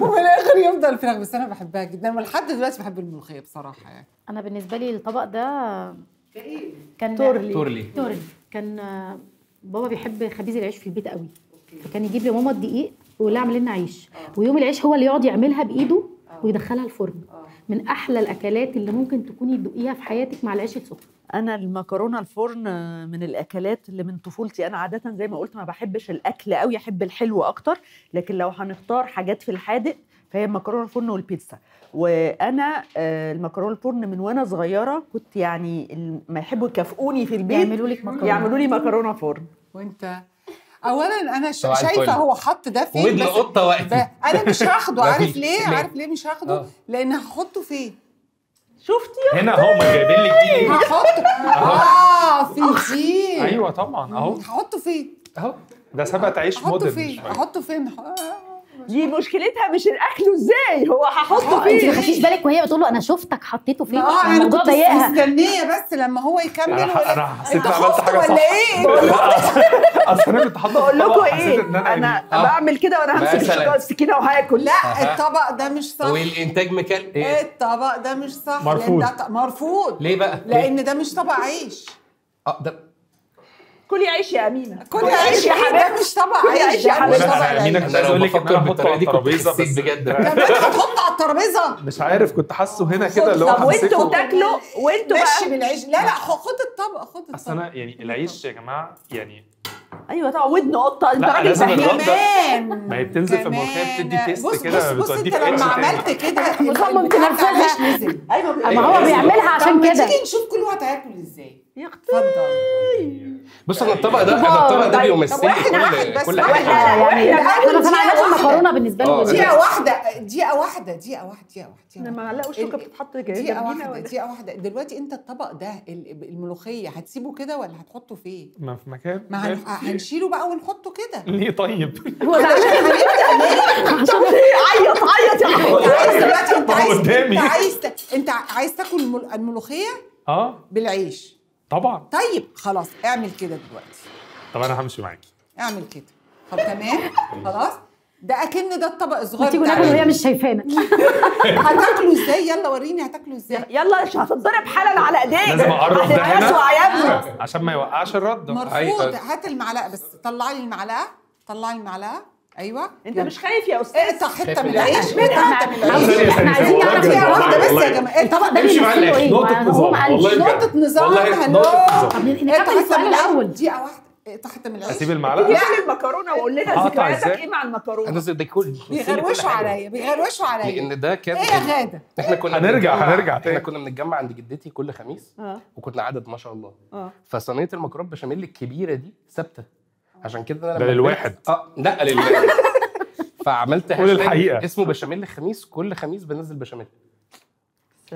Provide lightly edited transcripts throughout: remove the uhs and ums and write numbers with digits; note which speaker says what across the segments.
Speaker 1: وفي الاخر يفضل فراخ. بس انا بحبها جدا ولحد دلوقتي بحب الملوخيه بصراحه يعني.
Speaker 2: انا بالنسبه لي الطبق ده كان
Speaker 3: تورلي.
Speaker 2: كان بابا بيحب خبيز العيش في البيت قوي، فكان يجيب لي ماما الدقيق ويقول لها اعمل لنا عيش، ويوم العيش هو اللي يقعد يعملها بايده ويدخلها الفرن. من احلى الاكلات اللي ممكن تكوني تدوقيها في حياتك مع العيش السخن.
Speaker 4: انا المكرونه الفرن من الاكلات اللي من طفولتي. انا عاده زي ما قلت ما بحبش الاكل قوي، احب الحلو اكتر، لكن لو هنختار حاجات في الحادق فهي المكرونه الفرن والبيتزا. وانا المكرونه الفرن من وانا صغيره كنت يعني ما يحبوا يكافئوني في البيت يعملوا لي مكرونه فرن.
Speaker 1: وانت اولا انا شايفه هو حط ده فين،
Speaker 3: ودن قطه وقتي
Speaker 1: انا مش هاخده. عارف ليه؟ عارف ليه مش هاخده؟ لان هحطه فين؟
Speaker 4: شفتي
Speaker 5: هنا هم جايبين لك دي ليه؟
Speaker 1: هحطه في دي.
Speaker 5: ايوه طبعا اهو.
Speaker 1: هحطه فين؟
Speaker 5: اهو ده سبت عيش مودرن.
Speaker 1: احطه فين؟
Speaker 4: دي مشكلتها مش الاكل ازاي، هو هحطه فين.
Speaker 2: انت ما خدتيش بالك وهي بتقول له انا شفتك حطيته فين؟
Speaker 1: انا كنت مستنيه بس لما هو يكمل.
Speaker 5: انا حسيت ان عملت حاجه صح
Speaker 1: ولا ايه؟
Speaker 5: اصل انا كنت حاطه
Speaker 4: بقول لكم ايه، انا بعمل كده وانا همسك السكينه وهاكل.
Speaker 1: لا الطبق ده مش صح.
Speaker 3: والانتاج مكان
Speaker 1: ايه؟ الطبق ده مش صح. مرفوض.
Speaker 3: ليه بقى؟
Speaker 1: لان ده مش طبق عيش.
Speaker 3: ده
Speaker 4: كلي عيش يا امينه،
Speaker 1: كلي عيش يا حبيبي. ده مش طبق عيش يا حبيبي.
Speaker 5: امينه كنت عايز اقول لك ان انا هحطه على الترابيزه بس
Speaker 3: بجد
Speaker 1: كمان هتحطه على الترابيزه.
Speaker 5: مش عارف كنت حاسه هنا كده اللي هو
Speaker 4: طب وانتوا تاكلوا وانتوا
Speaker 1: ماشي بالعيش. لا خد الطبق خد الطبق.
Speaker 5: اصل انا يعني العيش يا جماعه يعني
Speaker 4: ايوه طبعا ودن قطه. انت راجل
Speaker 1: فاهم.
Speaker 5: ما هي بتنزل في الملوخيه بتدي تيست كده
Speaker 1: بتوديك انت لما عملت كده
Speaker 2: مصمم تنفذها.
Speaker 1: نزل.
Speaker 2: ايوه ما هو بيعملها عشان كده.
Speaker 1: تيجي نشوف كل واحد هياكل ازاي.
Speaker 4: اتفضل.
Speaker 3: بص انا الطبق ده بيمثل كل حاجه.
Speaker 2: يعني انا كان عايزه المكرونه بالنسبه لي
Speaker 1: دقيقه واحده.
Speaker 4: انا معلقه الشوكه بتتحط كده.
Speaker 1: دقيقه واحده. دلوقتي انت الطبق ده الملوخيه هتسيبه كده ولا هتحطه فين؟
Speaker 5: ما في مكان.
Speaker 1: ما هنشيله بقى ونحطه كده.
Speaker 5: ليه طيب؟
Speaker 2: هو ده عشان
Speaker 4: عيط يا
Speaker 1: حبيبي. انت عايز تاكل الملوخيه بالعيش
Speaker 5: طبعا.
Speaker 1: طيب خلاص اعمل كده دلوقتي.
Speaker 5: طب انا همشي معاكي.
Speaker 1: اعمل كده. طب تمام خلاص. ده اكن ده الطبق الصغير
Speaker 2: تيجي ناكل وهي مش شايفانا.
Speaker 1: هتاكلوا ازاي؟ يلا وريني هتاكلوا ازاي.
Speaker 4: يلا مش هتتضرب حالا على ايديك.
Speaker 5: لازم اقرب ده هنا
Speaker 4: يا
Speaker 5: عشان ما يوقعش الرد.
Speaker 1: مرفوض. هات المعلقه بس. طلعي لي المعلقه. ايوه
Speaker 4: انت مش خايف يا استاذ؟
Speaker 1: اقطع حته من العيش.
Speaker 2: احنا عايزين نعرف
Speaker 1: دقيقه واحده بس يا جماعه.
Speaker 2: الطبق ده بيمثله ايه؟
Speaker 5: نقطه نظام.
Speaker 2: طب نكمل السؤال الاول.
Speaker 1: دقيقه واحده. اقطع حته من العيش.
Speaker 5: اسيب المعلقه.
Speaker 4: لا المكرونه وقول لنا ذكرياتك ايه مع المكرونه.
Speaker 3: انا ده كل
Speaker 1: بيغروشوا عليا لان
Speaker 3: ده كان
Speaker 1: ايه يا غاده.
Speaker 3: احنا كنا
Speaker 5: هنرجع
Speaker 3: احنا كنا بنتجمع عند جدتي كل خميس. وكنا عدد ما شاء الله. فصينيه المكرونه بشاميل الكبيره دي ثابته. عشان كده انا
Speaker 5: للواحد.
Speaker 3: لا لله. فعملت
Speaker 5: الحقيقه
Speaker 3: اسمه بشاميل الخميس. كل خميس بنزل بشاميل.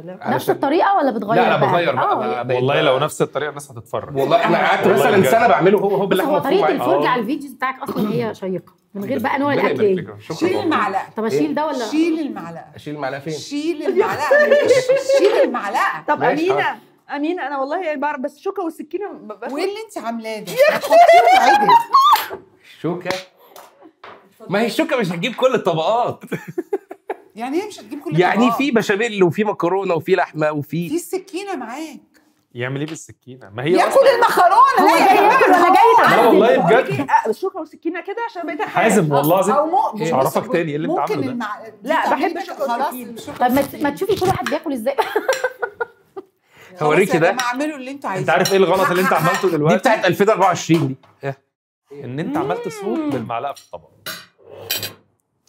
Speaker 2: نفس الطريقه ولا بتغير؟
Speaker 3: لا بغير بقى.
Speaker 5: والله لو نفس الطريقه الناس هتتفرج.
Speaker 3: والله احنا قعدت مثلا سنه بعمله هو باللحمه المفرومه.
Speaker 2: طريقه الفرجه على الفيديوز بتاعك اصلا هي شيقه من غير بقى نوع الاكل ايه.
Speaker 1: شيل المعلقه.
Speaker 2: طب اشيل ده ولا
Speaker 1: شيل المعلقه؟
Speaker 3: اشيل المعلقه فين؟
Speaker 1: شيل المعلقه.
Speaker 4: طب امينه انا والله يعني بعرف بس شوكه والسكينه
Speaker 1: وايه اللي انت عاملاه ده؟ هتحطيهم عدل.
Speaker 3: شوكه. ما هي الشوكه مش هتجيب كل الطبقات.
Speaker 1: يعني ايه مش هتجيب كل الطبقات؟
Speaker 3: يعني في بشاميل وفي مكرونه وفي لحمه وفي
Speaker 1: السكينه معاك.
Speaker 5: يعمل ايه بالسكينه؟ ما هي
Speaker 1: ياكل المكرونه.
Speaker 2: هو جاي ياكل ولا جاي
Speaker 5: لا والله بجد.
Speaker 4: الشوكه والسكينه كده عشان بقيت
Speaker 5: حازم والله العظيم مش هعرفك تاني اللي انت عامله ده.
Speaker 4: لا بحب الشوكه والسكينه.
Speaker 2: طب ما تشوفي كل واحد بياكل ازاي.
Speaker 3: هوريكي ده.
Speaker 1: اعملوا اللي انتوا عايزينه.
Speaker 5: انت عارف ايه الغلط اللي انت عملته دلوقتي؟
Speaker 3: دي بتاعت 2024 دي.
Speaker 5: ان انت عملت صوت بالمعلقه في الطبق.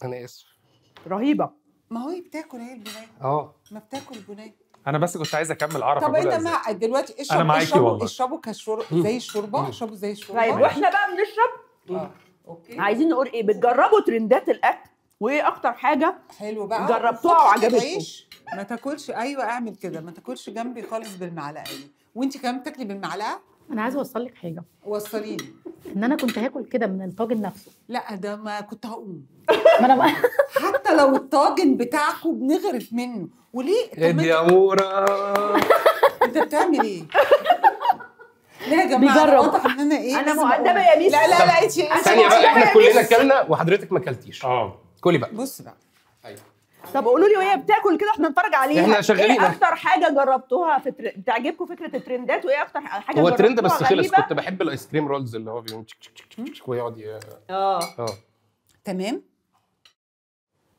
Speaker 3: انا اسف.
Speaker 4: رهيبه.
Speaker 1: ما هو بتاكل هي البنات. ما بتاكل البنات.
Speaker 5: انا بس كنت عايز اكمل اعرف.
Speaker 1: طب انت دلوقتي اشربوا زي الشوربه. اشربوا زي الشوربه.
Speaker 4: طيب واحنا بقى بنشرب. اوكي. عايزين نقول ايه؟ بتجربوا ترندات الاكل وايه اكتر حاجه
Speaker 1: حلو بقى
Speaker 4: جربتوها وعجبتكم؟
Speaker 1: ما تاكلش. ايوه اعمل كده. ما تاكلش جنبي خالص بالمعلقه دي. وانت كمان بتاكلي بالمعلقه.
Speaker 2: انا عايزه اوصل لك حاجه.
Speaker 1: وصليني.
Speaker 2: ان انا كنت هاكل كده من الطاجن نفسه.
Speaker 1: لا ده ما كنت هقوم.
Speaker 2: ما انا بقى
Speaker 1: حتى لو الطاجن بتاعكم بنغرف منه. وليه؟
Speaker 3: ادي يا مورا.
Speaker 1: انت بتعمل ايه؟ لا يا جماعه
Speaker 2: بيجرب.
Speaker 1: واضح ان انا ايه.
Speaker 4: انا مؤدبه يا ميس.
Speaker 1: لا
Speaker 3: ثانيه بقى احنا كلنا كلنا وحضرتك ما اكلتيش.
Speaker 5: اه
Speaker 3: كلي بقى.
Speaker 1: بص بقى
Speaker 4: طب قولوا لي وهي بتاكل كده احنا نتفرج عليها،
Speaker 3: احنا شغالين.
Speaker 4: ايه اكتر حاجه جربتوها بتعجبكم فكره الترندات، وايه اكتر حاجه
Speaker 3: هو ترند بس خلص.
Speaker 4: غريبة؟
Speaker 3: كنت بحب الايس كريم رولز اللي هو بيقوم ويقعد
Speaker 1: تمام.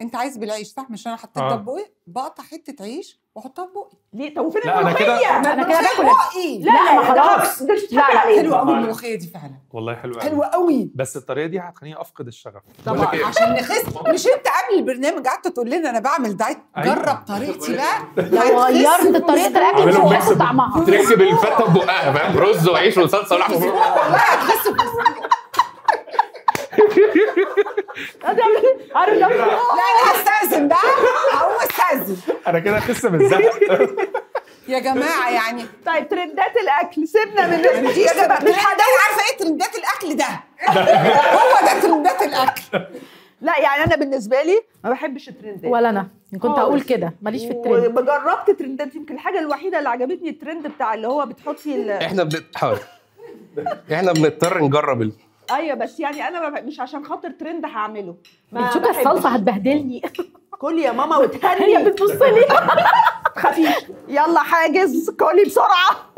Speaker 1: انت عايز بالعيش صح؟ مش انا حطيت ده بقي، بقطع حته عيش واحطها في بقي.
Speaker 4: ليه؟ طب وفين
Speaker 5: لا انا كده
Speaker 2: انا كده باكل
Speaker 1: بقي.
Speaker 4: لا
Speaker 2: خلاص.
Speaker 4: لا
Speaker 1: حلوه قوي الملوخيه دي فعلا،
Speaker 5: والله حلوه
Speaker 1: حلوه قوي.
Speaker 5: بس الطريقه دي هتخليني افقد الشغف.
Speaker 1: طبعا عشان نخس. مش انت قبل البرنامج قعدت تقول لنا انا بعمل دايت؟ جرب طريقتي بقى.
Speaker 2: لو غيرت طريقه الاكل مش هتاخد طعمها.
Speaker 3: تركب الفته ببقها، فاهم؟ رز وعيش وصلصه ولحمه.
Speaker 1: والله هتخس.
Speaker 4: عارف
Speaker 1: لا انا هستأذن بقى، هقوم استأذن.
Speaker 5: انا كده اخس من الزهق.
Speaker 1: يا جماعه يعني
Speaker 4: طيب ترندات الاكل سيبنا من
Speaker 1: يا جماعه مش عارفه ايه ترندات الاكل ده. هو ده ترندات الاكل.
Speaker 4: لا يعني انا بالنسبه لي ما بحبش الترندات
Speaker 2: ولا انا كنت هقول كده ماليش في الترند.
Speaker 4: وجربت ترندات، يمكن الحاجه الوحيده اللي عجبتني الترند بتاع اللي هو بتحطي
Speaker 3: احنا بنضطر نجرب
Speaker 4: ايوه بس يعني انا مش عشان خاطر ترند هعمله.
Speaker 2: بتشوفي الصلصه هتبهدلني.
Speaker 4: كلي يا ماما وتهني.
Speaker 2: هي بتبص لي.
Speaker 4: خفيف يلا حاجز كلي بسرعه.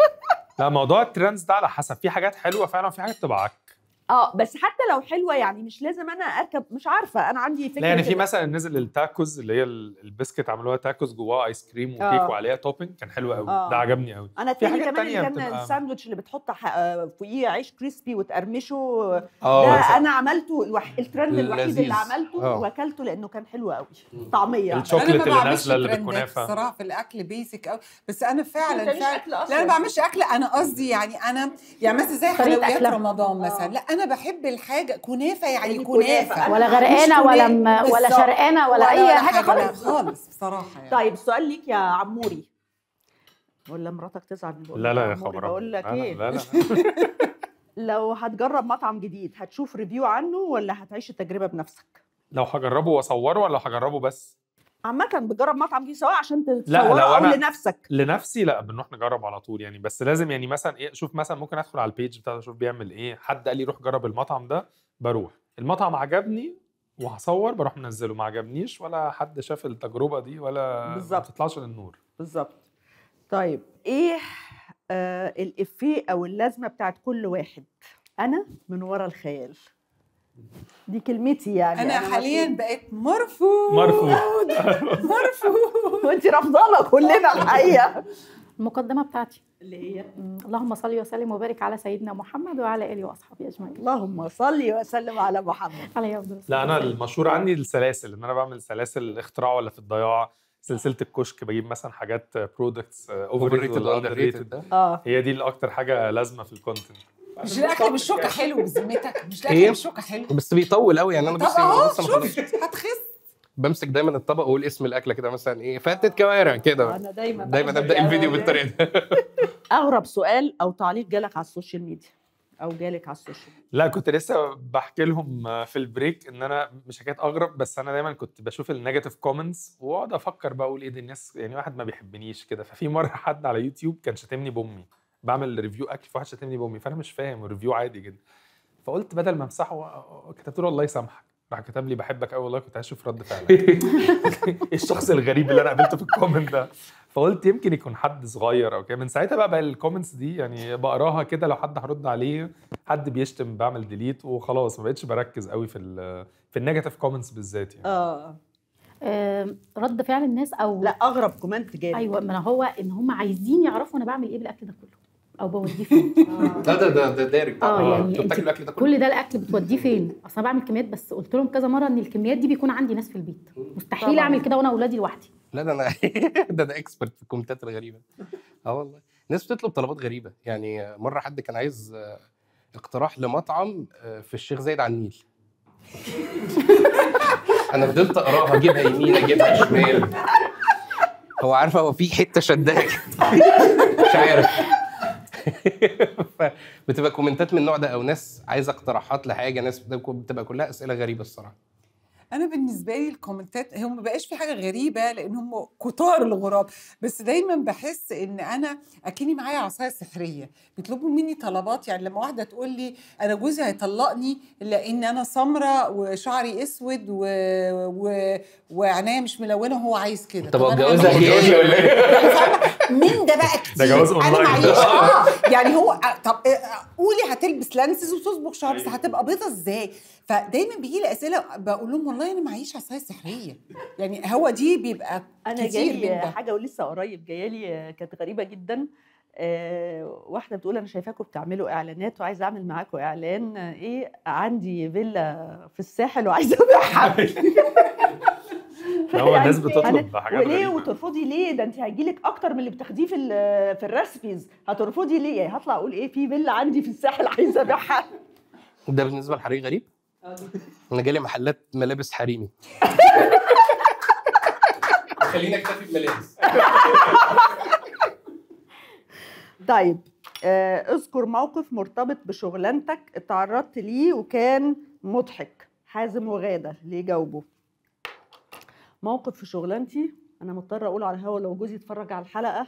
Speaker 5: لا موضوع الترندز ده على حسب، في حاجات حلوه فعلا وفي حاجات تبقى عك.
Speaker 4: بس حتى لو حلوه يعني مش لازم انا اركب، مش عارفه انا عندي فكره.
Speaker 5: لا يعني في مثلا نزل التاكوز اللي هي البسكت عملوها تاكوز جواه ايس كريم وكيك وعليها توبنج، كان حلو قوي. ده عجبني قوي.
Speaker 4: انا
Speaker 5: في
Speaker 4: التاني
Speaker 5: حاجات
Speaker 4: كمان اللي
Speaker 5: تانية
Speaker 4: كان الساندوتش اللي بتحط فوقيه عيش كريسبي وتقرمشه.
Speaker 3: مثلا.
Speaker 4: انا عملته الترند الوحيد اللي عملته واكلته لانه كان حلو قوي. طعميه
Speaker 5: الشوكليت اللي نازله اللي بالكنافه
Speaker 1: الصراحه في الاكل بيسك قوي. بس انا فعلا
Speaker 4: لا
Speaker 1: انا ما بعملش اكل. انا قصدي يعني انا يعني مثلا زي حلويات رمضان مثلا. لا انا بحب الحاجه كنافه يعني كنافه
Speaker 2: ولا غرقانه ولا شرقانه ولا اي حاجه
Speaker 1: خالص بصراحه يعني.
Speaker 4: طيب السؤال ليك يا عموري، ولا مراتك تزعل؟
Speaker 5: لا يا خبر
Speaker 4: بقول لك ايه،
Speaker 5: لا.
Speaker 4: لو هتجرب مطعم جديد هتشوف ريفيو عنه ولا هتعيش التجربه بنفسك؟
Speaker 5: لو هجربه واصوره ولا هجربه بس؟
Speaker 4: عامة بتجرب مطعم جديد سواء عشان
Speaker 5: لا
Speaker 4: تصوره
Speaker 5: لو
Speaker 4: او
Speaker 5: أنا
Speaker 4: لنفسك.
Speaker 5: لنفسي لا بنروح نجرب على طول يعني. بس لازم يعني مثلا ايه، شوف مثلا ممكن ادخل على البيج بتاعته اشوف بيعمل ايه، حد قال لي روح جرب المطعم ده بروح. المطعم عجبني وهصور بروح منزله، ما عجبنيش ولا حد شاف التجربه دي ولا ما بتطلعش للنور.
Speaker 4: بالظبط. طيب ايه الافيه او اللازمه بتاعت كل واحد؟ انا من ورا الخيال، دي كلمتي يعني.
Speaker 1: انا حاليا بقيت مرفوض.
Speaker 4: وانت رافضانا كلنا الحقيقه.
Speaker 2: المقدمه بتاعتي
Speaker 4: اللي هي
Speaker 2: اللهم صل وسلم وبارك على سيدنا محمد وعلى اله واصحابه اجمعين.
Speaker 4: اللهم صل وسلم على محمد
Speaker 2: عليه افضل.
Speaker 5: لا انا المشهور عندي السلاسل، ان انا بعمل سلاسل اختراع ولا في الضياع. سلسله الكشك بجيب مثلا حاجات برودكتس اوفر ريتد ولا اندر ريتد. هي دي اللي اكتر حاجه لازمه في الكونتنت.
Speaker 1: مش الاكل بالشوكه حلو بذمتك؟ مش الاكل بالشوكه حلو
Speaker 3: بس بيطول قوي يعني. انا بص
Speaker 1: هتخس.
Speaker 3: بمسك دايما الطبق واقول اسم الاكله كده مثلا ايه فتة كوارع كده.
Speaker 4: انا دايما
Speaker 3: ابدا الفيديو بالطريقه دي.
Speaker 4: اغرب سؤال او تعليق جالك على السوشيال ميديا او جالك على السوشيال ميديا؟
Speaker 5: لا كنت لسه بحكي لهم في البريك ان انا مش حكايه اغرب، بس انا دايما كنت بشوف النيجاتيف كومنتس واقعد افكر بقى اقول ايه ده الناس يعني واحد ما بيحبنيش كده. ففي مره حد على يوتيوب كان شاتمني بامي، بعمل ريفيو اكل فواحد شاتمني بامي، فانا مش فاهم الريفيو عادي جدا. فقلت بدل ما امسحه كتبت له الله يسامحك، راح كتب لي بحبك قوي والله. كنت عايز اشوف رد فعلك. الشخص الغريب اللي انا قابلته في الكومنت ده. فقلت يمكن يكون حد صغير او كده. من ساعتها بقى الكومنتس دي يعني بقراها كده، لو حد هرد عليه حد بيشتم بعمل ديليت وخلاص. ما بقتش بركز قوي في النيجاتيف كومنتس بالذات يعني.
Speaker 2: رد فعل الناس او
Speaker 4: لا اغرب كومنت جالي.
Speaker 2: ايوه ما هو ان هم عايزين يعرفوا انا بعمل ايه بالاكل ده كله او بوديه فين.
Speaker 3: ده دارج
Speaker 2: يعني
Speaker 3: بتاكل الاكل ده
Speaker 2: كل ده الاكل بتوديه فين؟ اصل انا بعمل كميات، بس قلت لهم كذا مره ان الكميات دي بيكون عندي ناس في البيت، مستحيل طبعا اعمل كده وانا اولادي لوحدي.
Speaker 3: لا ده انا ده اكسبرت في الكومنتات الغريبه. والله ناس بتطلب طلبات غريبه يعني. مره حد كان عايز اقتراح لمطعم في الشيخ زايد على النيل. انا فضلت اقراها اجيبها يمين اجيبها شمال. هو عارفه هو في حته شداك مش عارف. بتبقى كومنتات من النوع ده او ناس عايزه اقتراحات لحاجه، ناس بتبقى كلها اسئله غريبه الصراحه.
Speaker 1: انا بالنسبه لي الكومنتات هم ما بقاش في حاجه غريبه لان هم كتار الغراب، بس دايما بحس ان انا اكني معايا عصايه سحريه بيطلبوا مني طلبات. يعني لما واحده تقول لي انا جوزي هيطلقني لان انا سمراء وشعري اسود وعينيا مش ملونه وهو عايز كده.
Speaker 3: طب
Speaker 1: أنا
Speaker 3: اتجوزها
Speaker 1: هعمل إيه؟
Speaker 3: هي ولا ايه؟
Speaker 1: يعني فاهمة؟ مين ده بقى كتير؟
Speaker 5: ده جواز
Speaker 1: انا
Speaker 5: أونلاين
Speaker 1: معيش
Speaker 5: ده.
Speaker 1: يعني هو طب قولي هتلبس لانسز وتصبغ شعر بس هتبقى بيضه ازاي؟ فدايما بيجي لي اسئله بقول لهم والله انا معيش عصايه سحريه. يعني هو دي بيبقى
Speaker 4: انا
Speaker 1: كتير
Speaker 4: جالي
Speaker 1: من ده.
Speaker 4: حاجه ولسه قريب جايه لي كانت غريبه جدا. واحده بتقول انا شايفاكم بتعملوا اعلانات وعايزه اعمل معاكم اعلان. ايه عندي فيلا في الساحل وعايزه ابيعها.
Speaker 5: هو الناس بتطلب حاجات
Speaker 4: وليه
Speaker 5: غريبة.
Speaker 4: وترفضي ليه؟ ده انت هيجيلك اكتر من اللي بتاخديه في الريسبيز، هترفضي ليه؟ يعني هطلع اقول ايه في فيلا عندي في الساحل عايزه ابيعها.
Speaker 3: ده بالنسبه لحريق غريب. انا جالي محلات ملابس حريمي. خلينا اكتفي بملابس.
Speaker 4: طيب اذكر موقف مرتبط بشغلانتك اتعرضت ليه وكان مضحك. حازم وغادة ليه جاوبوا؟ موقف في شغلانتي انا مضطره اقول على الهوا لو جوزي اتفرج على الحلقه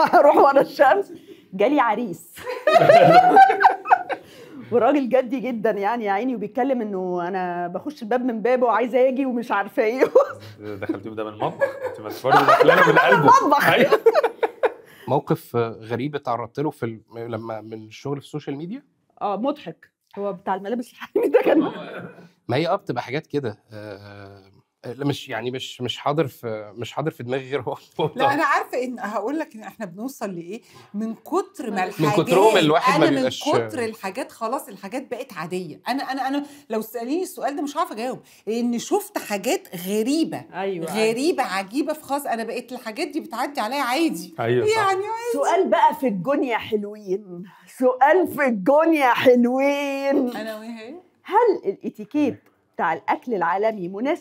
Speaker 4: هروح ورا الشمس. جالي عريس وراجل جدي جدا يعني يا عيني، وبيتكلم انه انا بخش الباب من بابه وعايزه اجي ومش عارفه ايه.
Speaker 5: دخلتيه ده من المطبخ، انت بس برضه داخلانه من قلبه.
Speaker 4: المطبخ.
Speaker 5: أيوة.
Speaker 3: موقف غريب اتعرضت له لما من الشغل في السوشيال ميديا.
Speaker 4: مضحك. هو بتاع الملابس الحريمي ده كان
Speaker 3: ما هي بتبقى حاجات كده. مش يعني مش حاضر في دماغي غير هو.
Speaker 1: لا انا عارفه ان هقول لك ان احنا بنوصل لايه من كتر ما الحاجات.
Speaker 3: من كترهم الواحد ما
Speaker 1: انا
Speaker 3: بيبقاش
Speaker 1: من كتر الحاجات خلاص الحاجات بقت عاديه. انا لو ساليني السؤال ده مش عارفه اجاوب لان شفت حاجات غريبه.
Speaker 4: أيوة.
Speaker 1: غريبه عجيبه في خاص. انا بقيت الحاجات دي بتعدي عليا عادي.
Speaker 5: أيوة صح.
Speaker 1: يعني
Speaker 4: سؤال بقى في الجون يا حلوين، سؤال في الجون يا حلوين.
Speaker 1: انا وهي
Speaker 4: هل الاتيكيت بتاع الاكل العالمي مناسب